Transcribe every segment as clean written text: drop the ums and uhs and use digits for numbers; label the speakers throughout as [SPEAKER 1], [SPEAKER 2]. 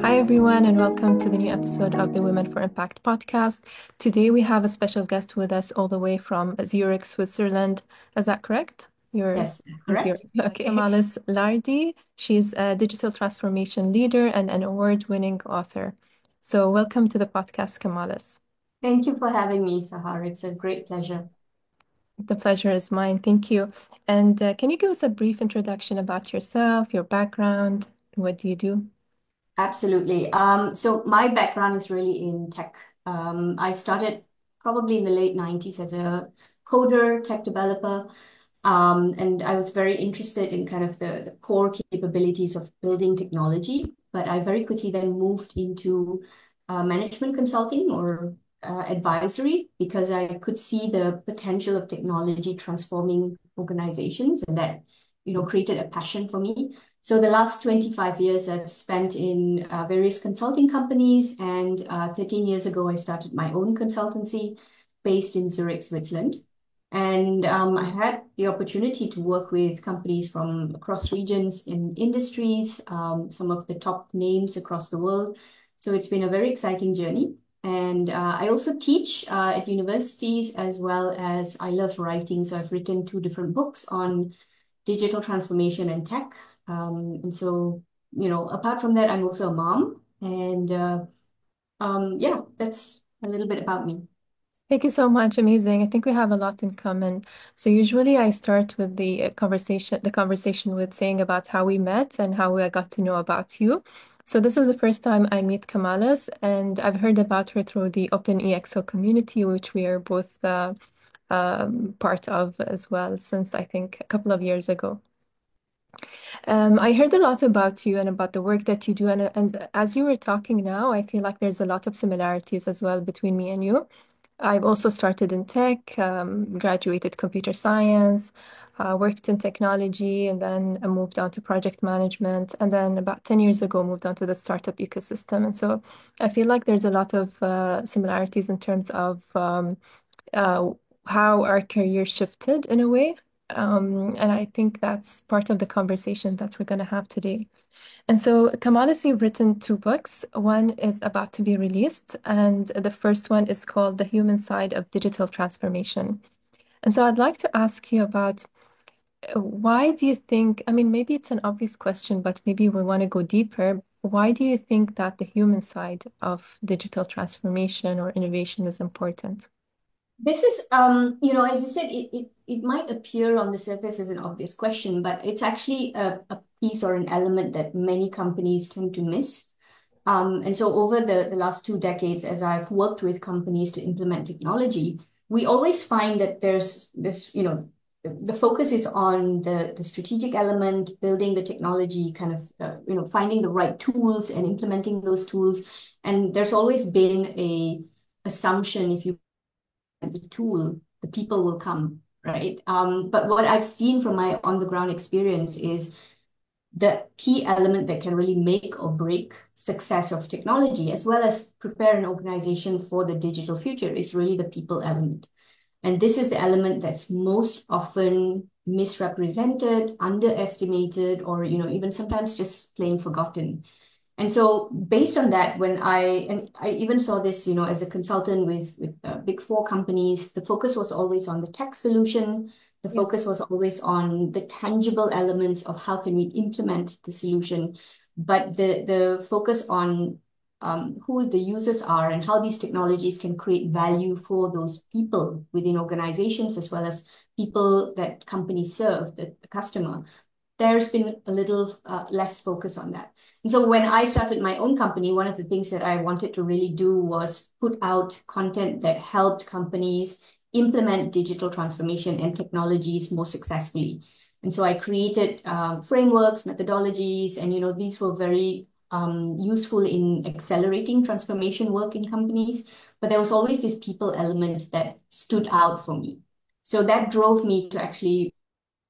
[SPEAKER 1] Hi, everyone, and welcome to the new episode of the Women for Impact podcast. Today, we have a special guest with us all the way from Zurich, Switzerland. Is that correct? You're
[SPEAKER 2] Yes, that's
[SPEAKER 1] from
[SPEAKER 2] correct.
[SPEAKER 1] Zurich. Okay. Kamalis Lardi. She's a digital transformation leader and an award-winning author. So, welcome to the podcast, Kamalis.
[SPEAKER 2] Thank you for having me, Sahar. It's a great pleasure.
[SPEAKER 1] The pleasure is mine. Thank you. And can you give us a brief introduction about yourself, your background, what do you do?
[SPEAKER 2] Absolutely. So my background is really in tech. I started probably in the late 90s as a coder, tech developer. And I was very interested in kind of the core capabilities of building technology. But I very quickly then moved into management consulting or advisory because I could see the potential of technology transforming organizations, and that, created a passion for me. So the last 25 years I've spent in various consulting companies, and 13 years ago I started my own consultancy based in Zurich, Switzerland. And I had the opportunity to work with companies from across regions in industries, some of the top names across the world. So it's been a very exciting journey. And I also teach at universities, as well as I love writing. So I've written two different books on digital transformation and tech. And so, apart from that, I'm also a mom. And yeah, that's a little bit about me.
[SPEAKER 1] Thank you so much. Amazing. I think we have a lot in common. So usually I start with the conversation with saying about how we met and how I got to know about you. So this is the first time I meet Kamalas, and I've heard about her through the Open EXO community, which we are both part of as well since I think a couple of years ago. I heard a lot about you and about the work that you do, and as you were talking now, I feel like there's a lot of similarities as well between me and you. I've also started in tech, graduated computer science, worked in technology, and then I moved on to project management. And then about 10 years ago, moved on to the startup ecosystem. And so I feel like there's a lot of similarities in terms of uh, how our career shifted in a way. And I think that's part of the conversation that we're going to have today. And so, Kamalis, you've written two books. One is about to be released, and the first one is called The Human Side of Digital Transformation. And so, I'd like to ask you about why do you think, I mean, maybe it's an obvious question, but maybe we want to go deeper. Why do you think that the human side of digital transformation or innovation is important?
[SPEAKER 2] This is, as you said, it might appear on the surface as an obvious question, but it's actually a piece or an element that many companies tend to miss. And so over the last 2 decades, as I've worked with companies to implement technology, we always find that there's this, the focus is on the strategic element, building the technology, kind of, finding the right tools and implementing those tools. And there's always been a assumption, if you the tool, the people will come, right? But what I've seen from my on the ground experience is the key element that can really make or break success of technology, as well as prepare an organization for the digital future, is really the people element. And this is the element that's most often misrepresented, underestimated, or even sometimes just plain forgotten. And so based on that, and I even saw this, as a consultant with big four companies, the focus was always on the tech solution. The
[SPEAKER 1] Yeah.
[SPEAKER 2] focus was always on the tangible elements of how can we implement the solution. But the focus on who the users are and how these technologies can create value for those people within organizations, as well as people that companies serve, the customer, there's been a little less focus on that. And so when I started my own company, one of the things that I wanted to really do was put out content that helped companies implement digital transformation and technologies more successfully. And so I created frameworks, methodologies, and these were very useful in accelerating transformation work in companies. But there was always this people element that stood out for me. So that drove me to actually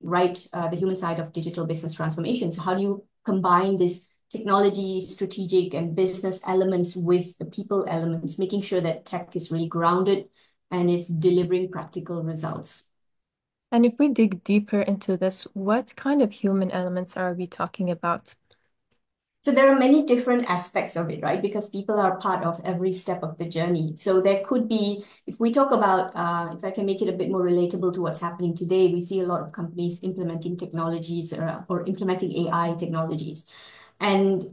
[SPEAKER 2] write the human side of digital business transformation. So how do you combine this technology, strategic, and business elements with the people elements, making sure that tech is really grounded and it's delivering practical results?
[SPEAKER 1] And if we dig deeper into this, what kind of human elements are we talking about?
[SPEAKER 2] So there are many different aspects of it, right? Because people are part of every step of the journey. So there could be, if we talk about, if I can make it a bit more relatable to what's happening today, we see a lot of companies implementing technologies or implementing AI technologies. And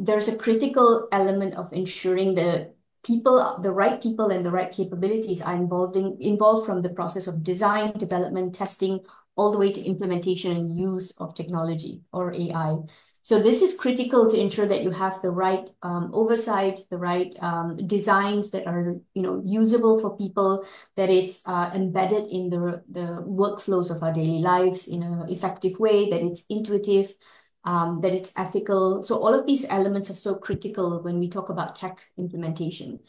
[SPEAKER 2] there's a critical element of ensuring the right people and the right capabilities are involved from the process of design, development, testing, all the way to implementation and use of technology or AI. So this is critical to ensure that you have the right oversight, the right designs that are, usable for people, that it's embedded in the workflows of our daily lives in an effective way, that it's intuitive, that it's ethical. So all of these elements are so critical when we talk about tech implementation.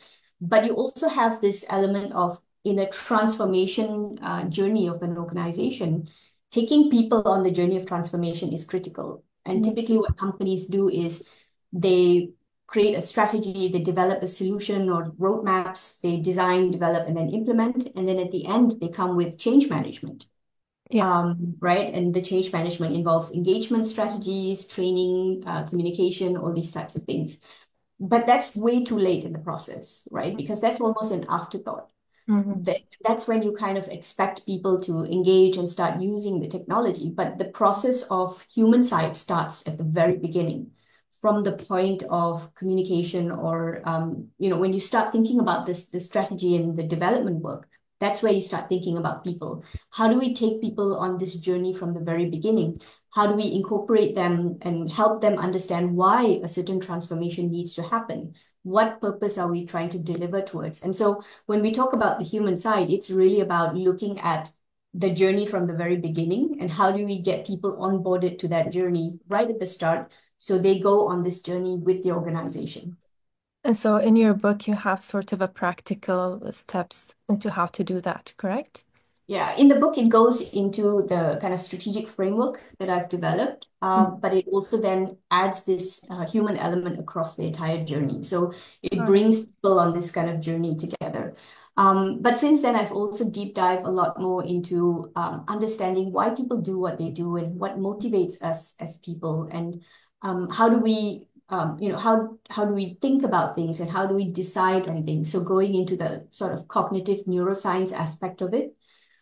[SPEAKER 2] But you also have this element of in a transformation journey of an organization, taking people on the journey of transformation is critical. And
[SPEAKER 1] Yeah.
[SPEAKER 2] typically what companies do is they create a strategy, they develop a solution or roadmaps, they design, develop, and then implement. And then at the end, they come with change management,
[SPEAKER 1] Yeah.
[SPEAKER 2] right? And the change management involves engagement strategies, training, communication, all these types of things. But that's way too late in the process, right? Because that's almost an afterthought.
[SPEAKER 1] Hmm.
[SPEAKER 2] That's when you kind of expect people to engage and start using the technology. But the process of human side starts at the very beginning, from the point of communication or, when you start thinking about this, the strategy and the development work, that's where you start thinking about people. How do we take people on this journey from the very beginning? How do we incorporate them and help them understand why a certain transformation needs to happen? What purpose are we trying to deliver towards? And so when we talk about the human side, it's really about looking at the journey from the very beginning and how do we get people onboarded to that journey right at the start so they go on this journey with the organization.
[SPEAKER 1] And so in your book, you have sort of a practical steps into how to do that, correct?
[SPEAKER 2] Yeah, in the book, it goes into the kind of strategic framework that I've developed,
[SPEAKER 1] Mm.
[SPEAKER 2] but it also then adds this human element across the entire journey. So it
[SPEAKER 1] All right.
[SPEAKER 2] brings people on this kind of journey together. But since then, I've also deep dive a lot more into understanding why people do what they do and what motivates us as people, and how do we, how do we think about things and how do we decide on things? So going into the sort of cognitive neuroscience aspect of it.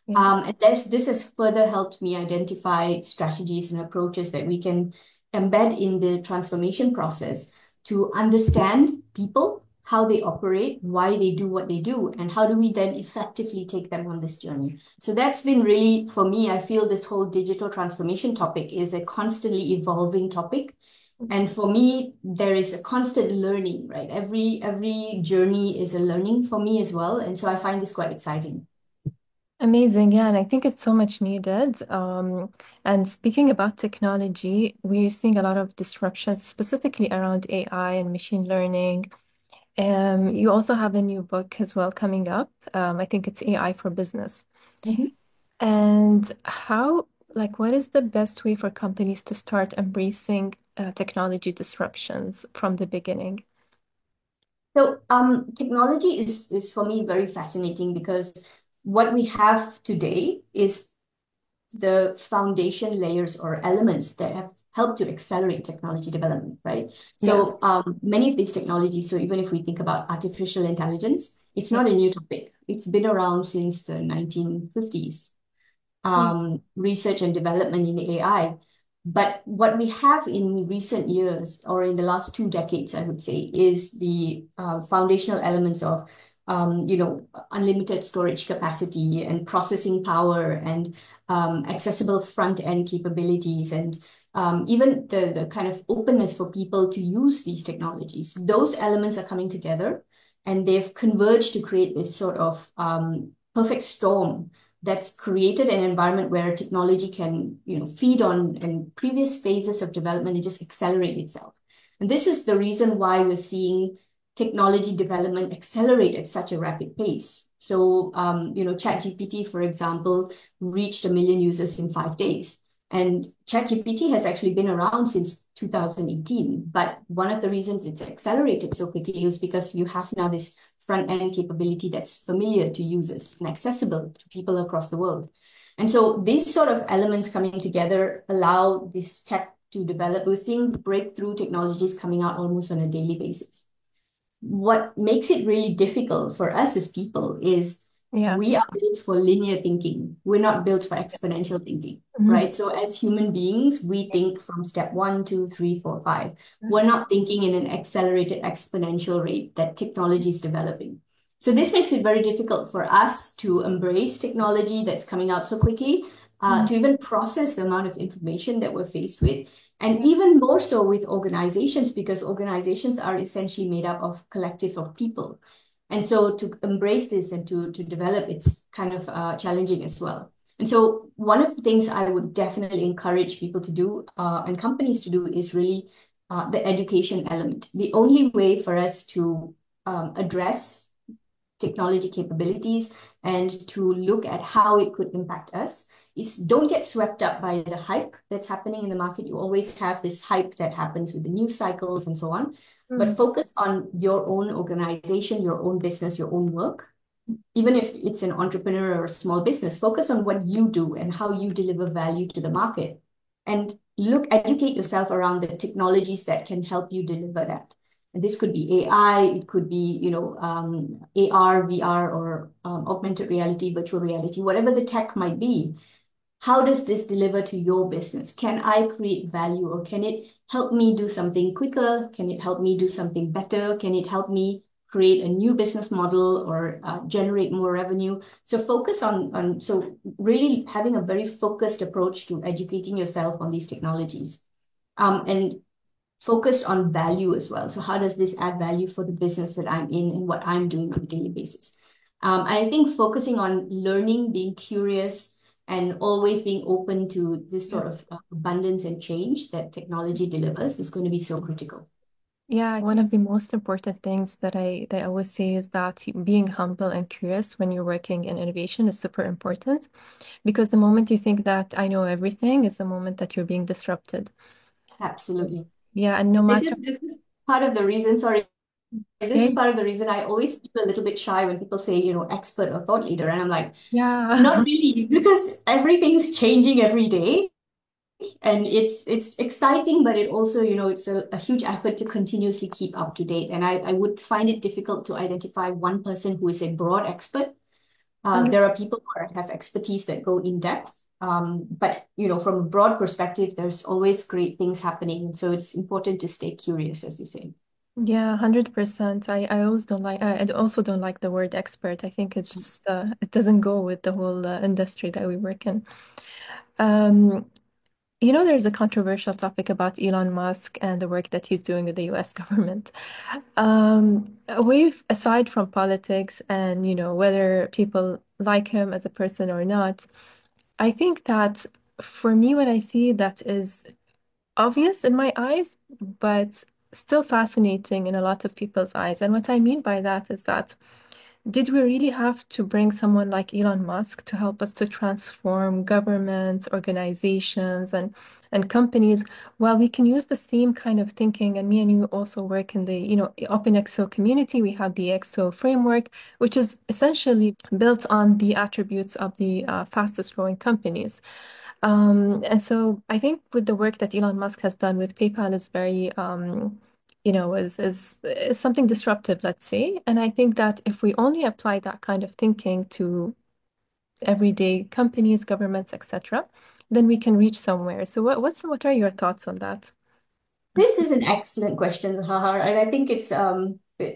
[SPEAKER 1] Yeah.
[SPEAKER 2] And this has further helped me identify strategies and approaches that we can embed in the transformation process to understand people, how they operate, why they do what they do, and how do we then effectively take them on this journey. So that's been really, for me, I feel this whole digital transformation topic is a constantly evolving topic. And for me, there is a constant learning, right? Every journey is a learning for me as well. And so I find this quite exciting.
[SPEAKER 1] Amazing. Yeah. And I think it's so much needed. And speaking about technology, we're seeing a lot of disruptions, specifically around AI and machine learning. You also have a new book as well coming up. I think it's AI for Business. And what is the best way for companies to start embracing technology disruptions from the beginning?
[SPEAKER 2] So, technology is for me very fascinating because what we have today is the foundation layers or elements that have helped to accelerate technology development, right?
[SPEAKER 1] Yeah.
[SPEAKER 2] So, many of these technologies, so even if we think about artificial intelligence, it's
[SPEAKER 1] Yeah.
[SPEAKER 2] not a new topic. It's been around since the 1950s,
[SPEAKER 1] Yeah.
[SPEAKER 2] research and development in AI. But what we have in recent years, or in the last 2 decades, I would say, is the foundational elements of, unlimited storage capacity and processing power and accessible front-end capabilities and even the kind of openness for people to use these technologies. Those elements are coming together and they've converged to create this sort of perfect storm that's created an environment where technology can, feed on in previous phases of development and just accelerate itself. And this is the reason why we're seeing technology development accelerate at such a rapid pace. So, ChatGPT, for example, reached 1 million users in 5 days. And ChatGPT has actually been around since 2018. But one of the reasons it's accelerated so quickly is because you have now this front-end capability that's familiar to users and accessible to people across the world. And so these sort of elements coming together allow this tech to develop. We're seeing breakthrough technologies coming out almost on a daily basis. What makes it really difficult for us as people is
[SPEAKER 1] Yeah.
[SPEAKER 2] we are built for linear thinking. We're not built for exponential thinking,
[SPEAKER 1] Mhm.
[SPEAKER 2] right? So as human beings, we think from step one, two, three, four, five. We're not thinking in an accelerated exponential rate that technology is developing. So this makes it very difficult for us to embrace technology that's coming out so quickly,
[SPEAKER 1] Mhm.
[SPEAKER 2] to even process the amount of information that we're faced with. And
[SPEAKER 1] Yeah.
[SPEAKER 2] even more so with organizations, because organizations are essentially made up of collective of people. And so to embrace this and to develop, it's kind of challenging as well. And so one of the things I would definitely encourage people to do and companies to do is really the education element. The only way for us to address technology capabilities and to look at how it could impact us is don't get swept up by the hype that's happening in the market. You always have this hype that happens with the news cycles and so on, but
[SPEAKER 1] Mm.
[SPEAKER 2] focus on your own organization, your own business, your own work. Even if it's an entrepreneur or a small business, focus on what you do and how you deliver value to the market. And educate yourself around the technologies that can help you deliver that. And this could be AI, it could be, AR, VR, or augmented reality, virtual reality, whatever the tech might be. How does this deliver to your business? Can I create value, or can it help me do something quicker? Can it help me do something better? Can it help me create a new business model or generate more revenue? So focus so really having a very focused approach to educating yourself on these technologies. And focused on value as well. So how does this add value for the business that I'm in and what I'm doing on a daily basis? And I think focusing on learning, being curious, and always being open to this
[SPEAKER 1] Yeah.
[SPEAKER 2] sort of abundance and change that technology delivers is going to be so critical.
[SPEAKER 1] Yeah, one of the most important things that I always say is that being humble and curious when you're working in innovation is super important because the moment you think that I know everything is the moment that you're being disrupted.
[SPEAKER 2] Absolutely.
[SPEAKER 1] Yeah, and no
[SPEAKER 2] This
[SPEAKER 1] matter
[SPEAKER 2] is this is part of the reason, sorry, this is
[SPEAKER 1] okay.
[SPEAKER 2] part of the reason I always feel a little bit shy when people say, expert or thought leader. And I'm like, not
[SPEAKER 1] Yeah.
[SPEAKER 2] really, because everything's changing every day. And it's exciting, but it also, it's a huge effort to continuously keep up to date. And I would find it difficult to identify one person who is a broad expert. There are people who have expertise that go in depth. But from a broad perspective, there's always great things happening. So it's important to stay curious, as you say.
[SPEAKER 1] Yeah, 100%. I always don't like I also don't like the word expert. I think it's just it doesn't go with the whole industry that we work in. Um, there's a controversial topic about Elon Musk and the work that he's doing with the US government. Aside from politics and, whether people like him as a person or not, I think that for me, when I see that is obvious in my eyes, but still fascinating in a lot of people's eyes. And what I mean by that is that did we really have to bring someone like Elon Musk to help us to transform governments, organizations, and companies? While we can use the same kind of thinking, and me and you also work in the, OpenXO community, we have the XO framework, which is essentially built on the attributes of the fastest growing companies. And so I think with the work that Elon Musk has done with PayPal is very, is something disruptive, let's say. And I think that if we only apply that kind of thinking to everyday companies, governments, etc., then we can reach somewhere. So what are your thoughts on that?
[SPEAKER 2] This is an excellent question, Zahar, and I think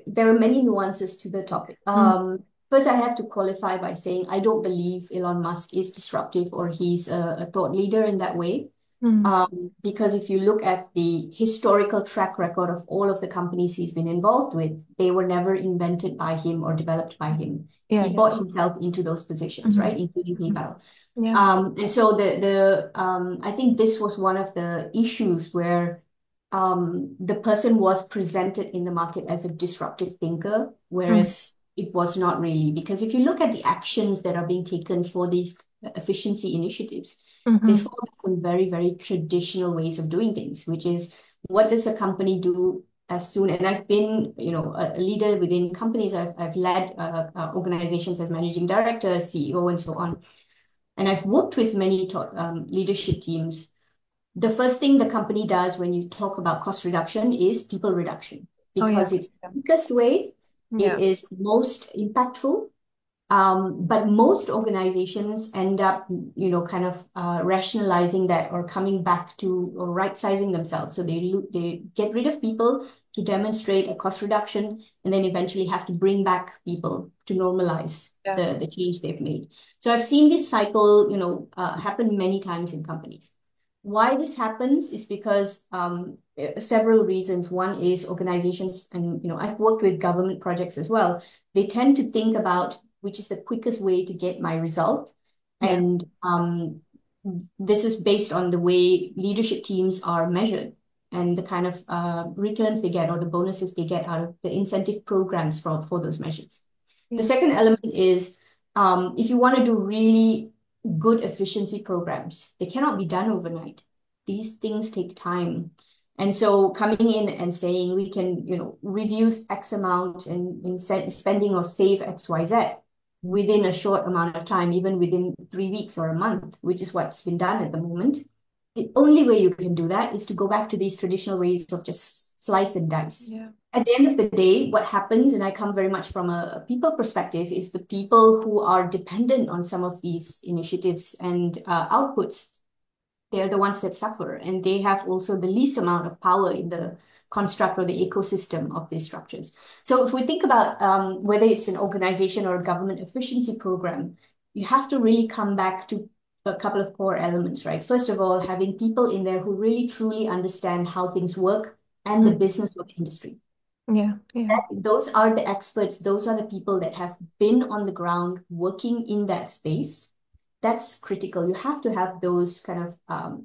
[SPEAKER 2] there are many nuances to the topic.
[SPEAKER 1] Mm,
[SPEAKER 2] First, I have to qualify by saying I don't believe Elon Musk is disruptive or he's a thought leader in that way.
[SPEAKER 1] mm,
[SPEAKER 2] Because if you look at the historical track record of all of the companies he's been involved with, they were never invented by him or developed by
[SPEAKER 1] yes.
[SPEAKER 2] him.
[SPEAKER 1] Yeah,
[SPEAKER 2] He
[SPEAKER 1] yeah.
[SPEAKER 2] bought himself into those positions,
[SPEAKER 1] Mhm,
[SPEAKER 2] right? Including
[SPEAKER 1] mhm.
[SPEAKER 2] PayPal.
[SPEAKER 1] Yeah.
[SPEAKER 2] And so I think this was one of the issues where the person was presented in the market as a disruptive thinker,
[SPEAKER 1] Mm,
[SPEAKER 2] whereas it was not really. Because if you look at the actions that are being taken for these efficiency initiatives, they
[SPEAKER 1] mhm.
[SPEAKER 2] fall on very, very traditional ways of doing things, which is what does a company do as soon? And I've been, a leader within companies. I've led organizations as managing director, CEO, and so on. And I've worked with many leadership teams The first thing the company does when you talk about cost reduction is people reduction
[SPEAKER 1] Oh
[SPEAKER 2] because
[SPEAKER 1] yes.
[SPEAKER 2] it's the quickest way, it
[SPEAKER 1] Yeah.
[SPEAKER 2] is most impactful. But most organizations end up, kind of rationalizing that or coming back to or right sizing themselves. So they get rid of people to demonstrate a cost reduction, and then eventually have to bring back people to normalize
[SPEAKER 1] Yeah.
[SPEAKER 2] the change they've made. So I've seen this cycle, happen many times in companies. Why this happens is because several reasons. One is organizations, and I've worked with government projects as well. They tend to think about which is the quickest way to get my result.
[SPEAKER 1] Yeah.
[SPEAKER 2] And this is based on the way leadership teams are measured and the kind of returns they get or the bonuses they get out of the incentive programs for those measures. The
[SPEAKER 1] Yeah.
[SPEAKER 2] second element is if you want to do really good efficiency programs, they cannot be done overnight. These things take time. And so coming in and saying we can, reduce X amount in spending or save XYZ within a short amount of time, even within 3 weeks or a month, which is what's been done at the moment. The only way you can do that is to go back to these traditional ways of just slice and dice.
[SPEAKER 1] Yeah.
[SPEAKER 2] At the end of the day, what happens, and I come very much from a people perspective, is the people who are dependent on some of these initiatives and outputs, they're the ones that suffer, and they have also the least amount of power in the construct or the ecosystem of these structures. So if we think about whether it's an organization or a government efficiency program, you have to really come back to a couple of core elements, right? First of all, having people in there who really truly understand how things work and the
[SPEAKER 1] Mm.
[SPEAKER 2] business of the industry.
[SPEAKER 1] Yeah. Yeah.
[SPEAKER 2] Those are the experts, those are the people that have been on the ground working in that space. That's critical. You have to have those kind of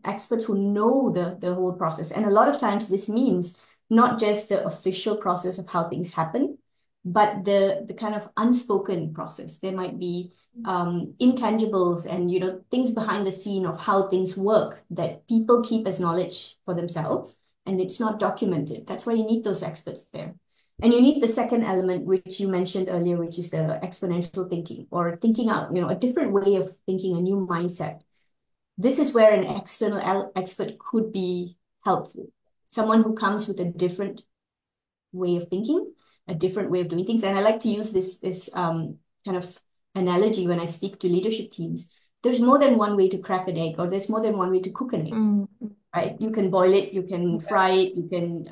[SPEAKER 2] experts who know the whole process. And a lot of times this means not just the official process of how things happen, but the kind of unspoken process. There might be intangibles and things behind the scene of how things work that people keep as knowledge for themselves, and it's not documented. That's why you need those experts there. And you need the second element, which you mentioned earlier, which is the exponential thinking or thinking out, a different way of thinking, a new mindset. This is where an external expert could be helpful. Someone who comes with a different way of thinking, a different way of doing things. And I like to use this kind of analogy when I speak to leadership teams. There's more than one way to crack an egg, or there's more than one way to cook an egg,
[SPEAKER 1] Mm.
[SPEAKER 2] right? You can boil it, you can
[SPEAKER 1] Yeah.
[SPEAKER 2] fry it, you can,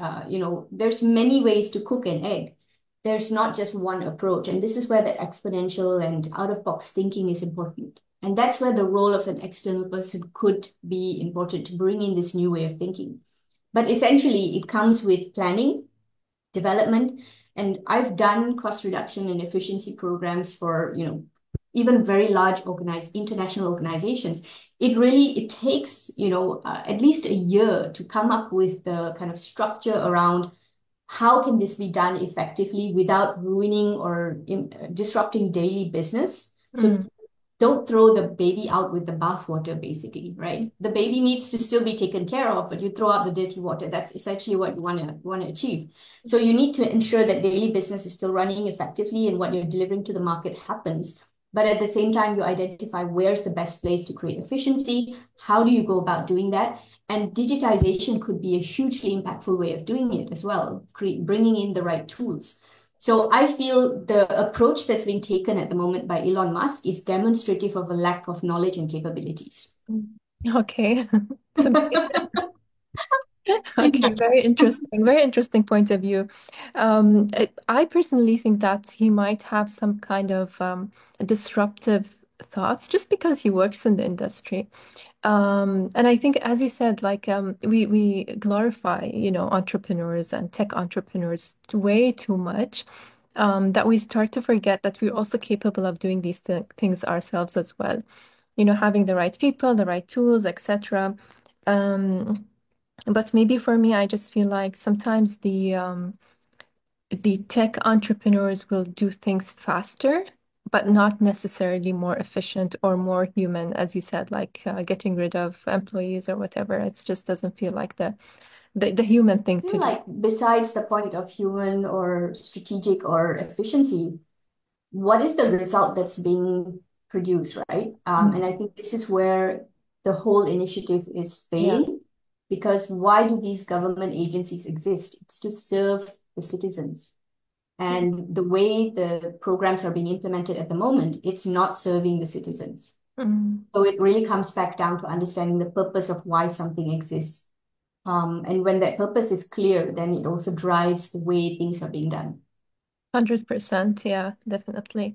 [SPEAKER 2] there's many ways to cook an egg. There's not just one approach. And this is where the exponential and out of box thinking is important. And that's where the role of an external person could be important to bring in this new way of thinking. But essentially, it comes with planning, development. And I've done cost reduction and efficiency programs for, even very large organized international organizations. It takes, at least a year to come up with the kind of structure around how can this be done effectively without ruining or disrupting daily business. So
[SPEAKER 1] Mm.
[SPEAKER 2] don't throw the baby out with the bathwater, basically, right? The baby needs to still be taken care of, but you throw out the dirty water. That's essentially what you want to achieve. So you need to ensure that daily business is still running effectively and what you're delivering to the market happens. But at the same time, you identify where's the best place to create efficiency. How do you go about doing that? And digitization could be a hugely impactful way of doing it as well, bringing in the right tools. So I feel the approach that's being taken at the moment by Elon Musk is demonstrative of a lack of knowledge and capabilities.
[SPEAKER 1] Mm. Okay. So okay, very interesting. Very interesting point of view. I personally think that he might have some kind of disruptive thoughts just because he works in the industry. And I think, as you said, like we glorify, entrepreneurs and tech entrepreneurs way too much, that we start to forget that we're also capable of doing these th things ourselves as well. Having the right people, the right tools, etc. But maybe for me, I just feel like sometimes the tech entrepreneurs will do things faster, but not necessarily more efficient or more human, as you said, like getting rid of employees or whatever. It just doesn't feel like the human thing
[SPEAKER 2] I
[SPEAKER 1] to
[SPEAKER 2] feel
[SPEAKER 1] do.
[SPEAKER 2] like besides the point of human or strategic or efficiency, what is the result that's being produced, right? And
[SPEAKER 1] Mm.
[SPEAKER 2] I think this is where the whole initiative is
[SPEAKER 1] Yeah.
[SPEAKER 2] failing. because why do these government agencies exist? It's to serve the citizens. And the way the programs are being implemented at the moment, it's not serving the citizens.
[SPEAKER 1] Mm.
[SPEAKER 2] So it really comes back down to understanding the purpose of why something exists. And when that purpose is clear, then it also drives the way things are being done.
[SPEAKER 1] 100%, yeah, definitely.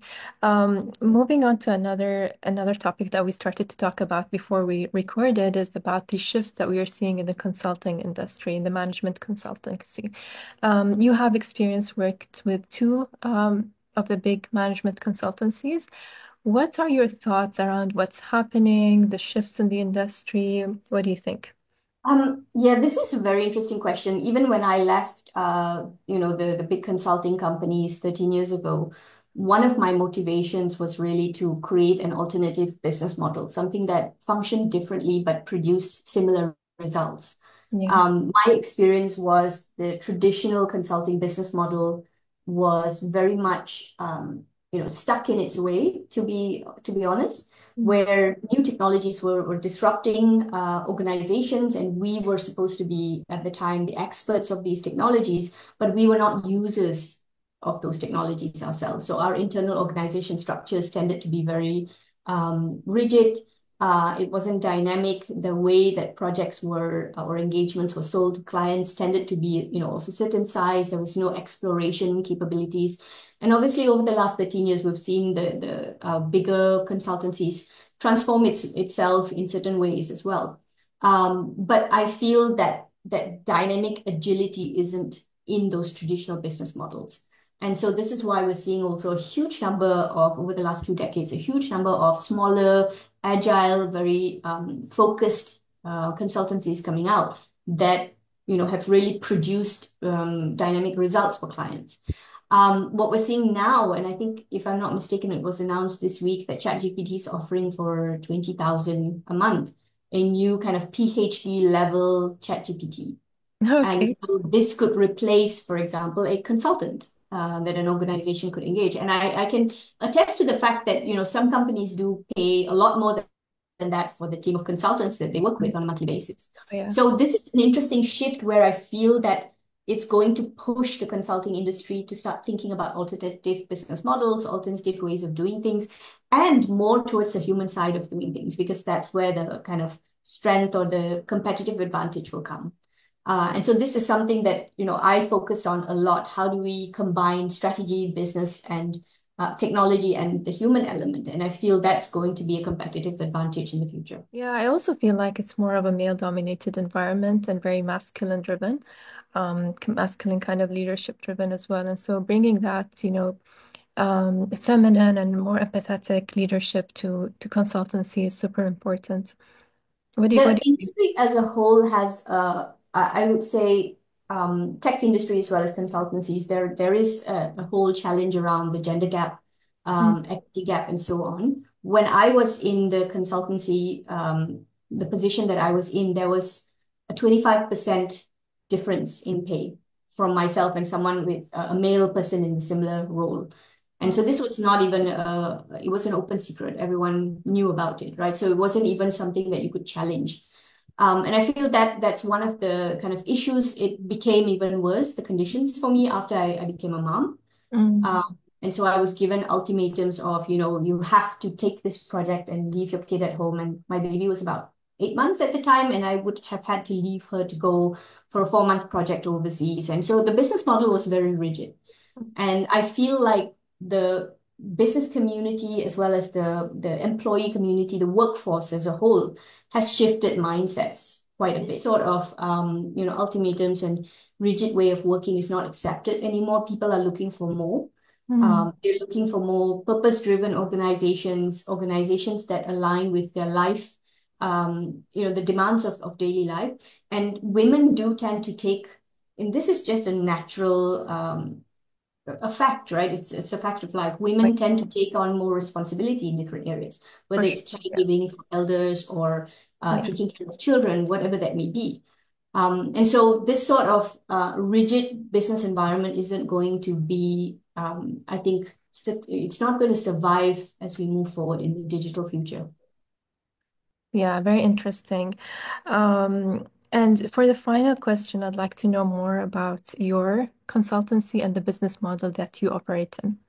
[SPEAKER 1] Moving on to another topic that we started to talk about before we recorded is about the shifts that we are seeing in the consulting industry, in the management consultancy. You have experience worked with two of the big management consultancies. What are your thoughts around what's happening, the shifts in the industry? What do you think?
[SPEAKER 2] Yeah, this is a very interesting question. Even when I left, the big consulting companies 13 years ago, one of my motivations was really to create an alternative business model, something that functioned differently but produced similar results.
[SPEAKER 1] Yeah.
[SPEAKER 2] My experience was the traditional consulting business model was very much, stuck in its way, to be honest,
[SPEAKER 1] Mm.
[SPEAKER 2] where new technologies were disrupting organizations, and we were supposed to be, at the time, the experts of these technologies, but we were not users of those technologies ourselves. So our internal organization structures tended to be very rigid. It wasn't dynamic. The way that projects were or engagements were sold to clients tended to be, of a certain size. There was no exploration capabilities. And obviously, over the last 13 years, we've seen the bigger consultancies transform itself in certain ways as well. But I feel that dynamic agility isn't in those traditional business models. And so this is why we're seeing also a huge number of, over the last 2 decades, a huge number of smaller, agile, very focused consultancies coming out that have really produced dynamic results for clients. What we're seeing now, and I think if I'm not mistaken, it was announced this week that ChatGPT is offering for 20,000 a month a new kind of PhD level ChatGPT. And
[SPEAKER 1] Okay.
[SPEAKER 2] so this could replace, for example, a consultant that an organization could engage. And I can attest to the fact that, some companies do pay a lot more than that for the team of consultants that they work with on a monthly basis.
[SPEAKER 1] Oh, yeah.
[SPEAKER 2] So this is an interesting shift where I feel that it's going to push the consulting industry to start thinking about alternative business models, alternative ways of doing things, and more towards the human side of doing things, because that's where the kind of strength or the competitive advantage will come. And so this is something that, I focused on a lot. How do we combine strategy, business, and technology and the human element? And I feel that's going to be a competitive advantage in the future.
[SPEAKER 1] Yeah, I also feel like it's more of a male-dominated environment and very masculine driven, masculine kind of leadership driven as well. And so bringing that, feminine and more empathetic leadership to consultancy is super important. What
[SPEAKER 2] The
[SPEAKER 1] do you think?
[SPEAKER 2] industry as a whole has, I would say, tech industry as well as consultancies, there is a whole challenge around the gender gap,
[SPEAKER 1] Mm,
[SPEAKER 2] equity gap, and so on. When I was in the consultancy, the position that I was in, there was a 25% difference in pay from myself and someone with a male person in a similar role. And
[SPEAKER 1] mm,
[SPEAKER 2] so this was not even it was an open secret. Everyone knew about it, right? So it wasn't even something that you could challenge. And I feel that that's one of the kind of issues. It became even worse, the conditions for me after I became a mom.
[SPEAKER 1] mm,
[SPEAKER 2] And so I was given ultimatums of, you have to take this project and leave your kid at home. And my baby was about 8 months at the time, and I would have had to leave her to go for a 4-month project overseas. And so the business model was very rigid. And I feel like the business community, as well as the employee community, the workforce as a whole, has shifted mindsets quite a bit. This sort of ultimatums and rigid way of working is not accepted anymore. People are looking for more.
[SPEAKER 1] mm.
[SPEAKER 2] They're looking for more purpose-driven organizations that align with their life, the demands of daily life. And women do tend to take, and this is just a natural a fact, right? It's a fact of life. Women
[SPEAKER 1] Like,
[SPEAKER 2] tend to take on more responsibility in different areas,
[SPEAKER 1] for
[SPEAKER 2] whether it's
[SPEAKER 1] sure. Yeah.
[SPEAKER 2] caregiving for elders or
[SPEAKER 1] Yeah.
[SPEAKER 2] taking care of children, whatever that may be. And so this sort of rigid business environment isn't going to be, I think, it's not going to survive as we move forward in the digital future.
[SPEAKER 1] Yeah, very interesting. And for the final question, I'd like to know more about your consultancy and the business model that you operate in.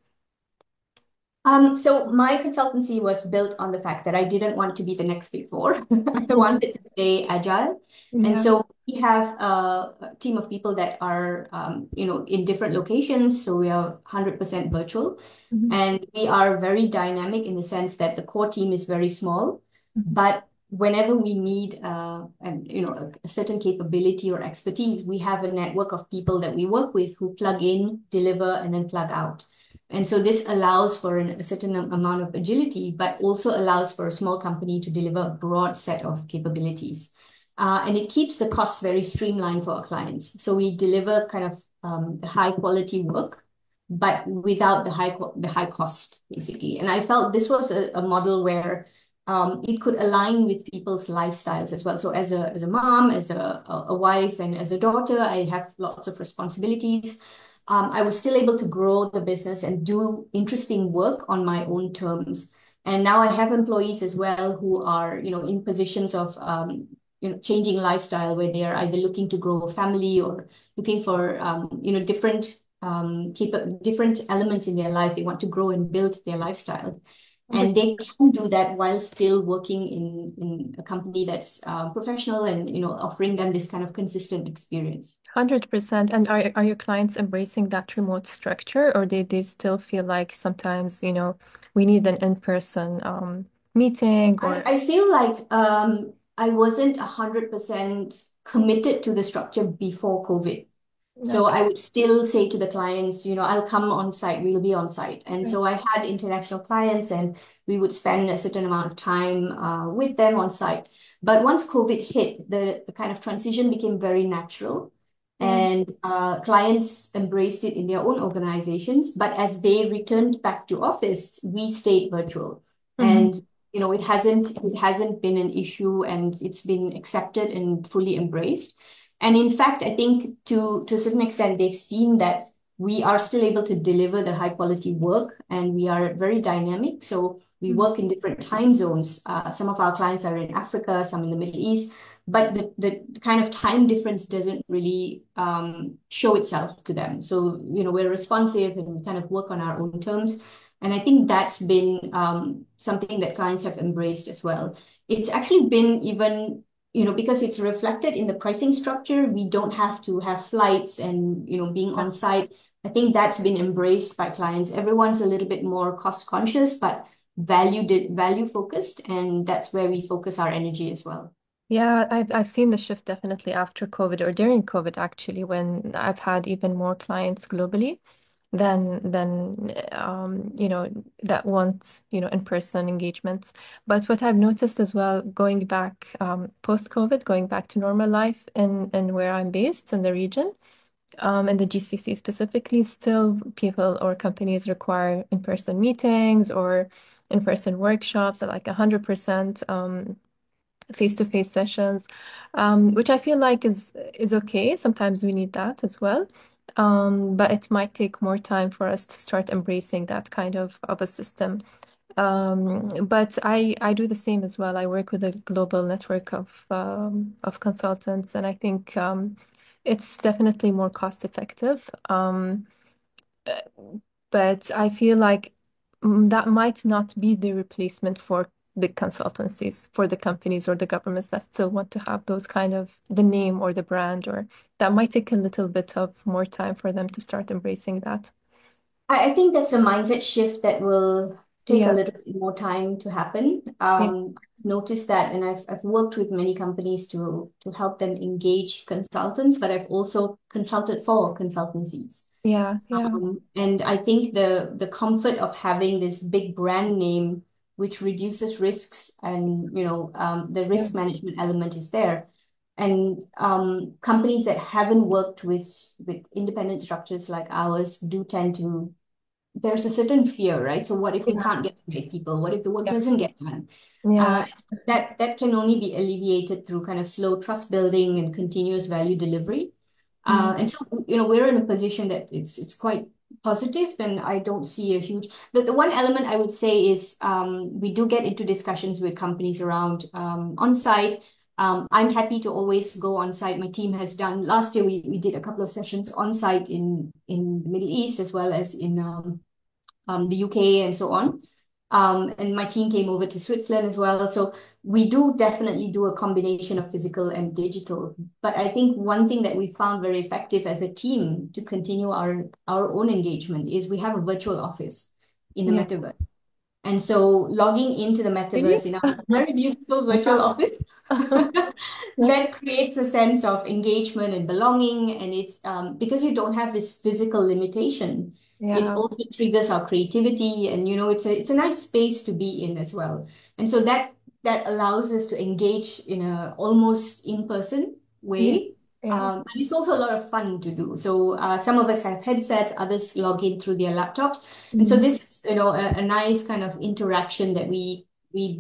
[SPEAKER 2] So my consultancy was built on the fact that I didn't want to be the next Big Four. I
[SPEAKER 1] Mhm.
[SPEAKER 2] wanted to stay agile. And
[SPEAKER 1] Yeah.
[SPEAKER 2] so we have a team of people that are, in different locations. So we are 100% virtual.
[SPEAKER 1] Mhm.
[SPEAKER 2] And we are very dynamic in the sense that the core team is very small.
[SPEAKER 1] Mhm.
[SPEAKER 2] But whenever we need a certain capability or expertise, we have a network of people that we work with who plug in, deliver, and then plug out. And so this allows for a certain amount of agility, but also allows for a small company to deliver a broad set of capabilities. And it keeps the costs very streamlined for our clients. So we deliver kind of the high quality work, but without the high cost, basically. And I felt this was a model where it could align with people's lifestyles as well. So as a mom, as a wife, and as a daughter, I have lots of responsibilities. I was still able to grow the business and do interesting work on my own terms. And now I have employees as well who are, in positions of, changing lifestyle where they are either looking to grow a family or looking for, different elements in their life. They want to grow and build their lifestyle. And they can do that while still working in a company that's professional and, offering them this kind of consistent experience.
[SPEAKER 1] 100%. And are your clients embracing that remote structure, or they still feel like sometimes, we need an in-person meeting
[SPEAKER 2] I,
[SPEAKER 1] or
[SPEAKER 2] I feel like I wasn't 100% committed to the structure before COVID. So
[SPEAKER 1] like
[SPEAKER 2] I would still say to the clients, I'll come on site, we'll be on site. And
[SPEAKER 1] right.
[SPEAKER 2] so I had international clients and we would spend a certain amount of time with them on site. But once COVID hit, the kind of transition became very natural.
[SPEAKER 1] Yeah.
[SPEAKER 2] And clients embraced it in their own organizations. But as they returned back to office, we stayed virtual.
[SPEAKER 1] Mhm.
[SPEAKER 2] And it hasn't been an issue and it's been accepted and fully embraced. And in fact, I think to a certain extent, they've seen that we are still able to deliver the high quality work and we are very dynamic. So we
[SPEAKER 1] Mhm.
[SPEAKER 2] work in different time zones. Some of our clients are in Africa, some in the Middle East, but the kind of time difference doesn't really show itself to them. So, we're responsive and we kind of work on our own terms. And I think that's been something that clients have embraced as well. It's actually been even because it's reflected in the pricing structure, we don't have to have flights and, being
[SPEAKER 1] Yeah.
[SPEAKER 2] on site. I think that's been embraced by clients. Everyone's a little bit more cost conscious, but value focused, and that's where we focus our energy as well.
[SPEAKER 1] Yeah, I've seen the shift definitely after COVID or during COVID actually, when I've had even more clients globally than that want, in-person engagements. But what I've noticed as well, going back post-COVID, going back to normal life in where I'm based in the region, in the GCC specifically, still people or companies require in-person meetings or in-person workshops at like 100%. Face-to-face sessions, which I feel like is okay. Sometimes we need that as well. But it might take more time for us to start embracing that kind of a system. But I do the same as well. I work with a global network of consultants, and I think it's definitely more cost effective. But I feel like that might not be the replacement for big consultancies, for the companies or the governments that still want to have those kind of the name or the brand, or that might take a little bit of more time for them to start embracing that.
[SPEAKER 2] I think that's a mindset shift that will take a
[SPEAKER 1] Yeah,
[SPEAKER 2] little bit more time to happen.
[SPEAKER 1] yeah,
[SPEAKER 2] I've noticed that, and I've worked with many companies to help them engage consultants, but I've also consulted for consultancies.
[SPEAKER 1] yeah, yeah,
[SPEAKER 2] And I think the comfort of having this big brand name, which reduces risks, and the
[SPEAKER 1] yeah.
[SPEAKER 2] risk management element is there. And companies that haven't worked with independent structures like ours do tend to there's a certain fear, right? So what if we
[SPEAKER 1] Yeah,
[SPEAKER 2] can't get the right people? What if the work
[SPEAKER 1] yeah,
[SPEAKER 2] doesn't get done?
[SPEAKER 1] yeah.
[SPEAKER 2] Uh, that can only be alleviated through kind of slow trust building and continuous value delivery.
[SPEAKER 1] Mm.
[SPEAKER 2] And so, we're in a position that it's quite positive, and I don't see a huge. The one element I would say is we do get into discussions with companies around on-site. I'm happy to always go on site. My team has done last year. We did a couple of sessions on site in the Middle East as well as in the UK and so on. And my team came over to Switzerland as well. So we do definitely do a combination of physical and digital. But I think one thing that we found very effective as a team to continue our own engagement is we have a virtual office in the
[SPEAKER 1] Yeah.
[SPEAKER 2] metaverse. And so logging into the
[SPEAKER 1] Really?
[SPEAKER 2] metaverse in our very beautiful virtual
[SPEAKER 1] Wow.
[SPEAKER 2] office
[SPEAKER 1] That's
[SPEAKER 2] that creates a sense of engagement and belonging. And it's because you don't have this physical limitation, it
[SPEAKER 1] yeah.
[SPEAKER 2] also triggers our creativity. And it's a nice space to be in as well. And so that allows us to engage in a almost in-person
[SPEAKER 1] Yeah.
[SPEAKER 2] way.
[SPEAKER 1] Yeah.
[SPEAKER 2] And it's also a lot of fun to do. So some of us have headsets, others log in through their laptops. And so
[SPEAKER 1] Mhm.
[SPEAKER 2] this is, a nice kind of interaction that we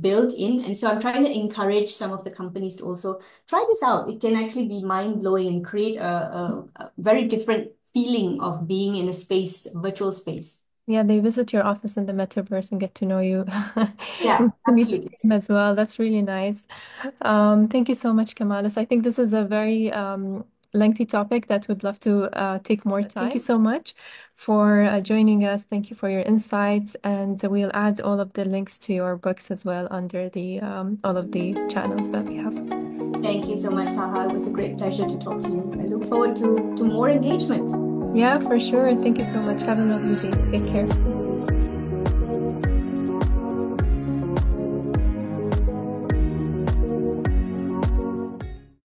[SPEAKER 2] built in. And so I'm trying to encourage some of the companies to also try this out. It can actually be mind-blowing and create a very different feeling of being in a space, virtual space.
[SPEAKER 1] Yeah, they visit your office in the metaverse and get to know you
[SPEAKER 2] Yeah,
[SPEAKER 1] and to meet the
[SPEAKER 2] absolutely.
[SPEAKER 1] team as well. That's really nice. Thank you so much, Kamalis. I think this is a very lengthy topic that would love to take more time. Thank you so much for joining us. Thank you for your insights, and we'll add all of the links to your books as well under the all of the channels that we have.
[SPEAKER 2] Thank you so much, Saha. It was a great pleasure to talk to you. I look forward to more engagement.
[SPEAKER 1] Yeah, for sure. Thank you so much. Have a lovely day. Take care.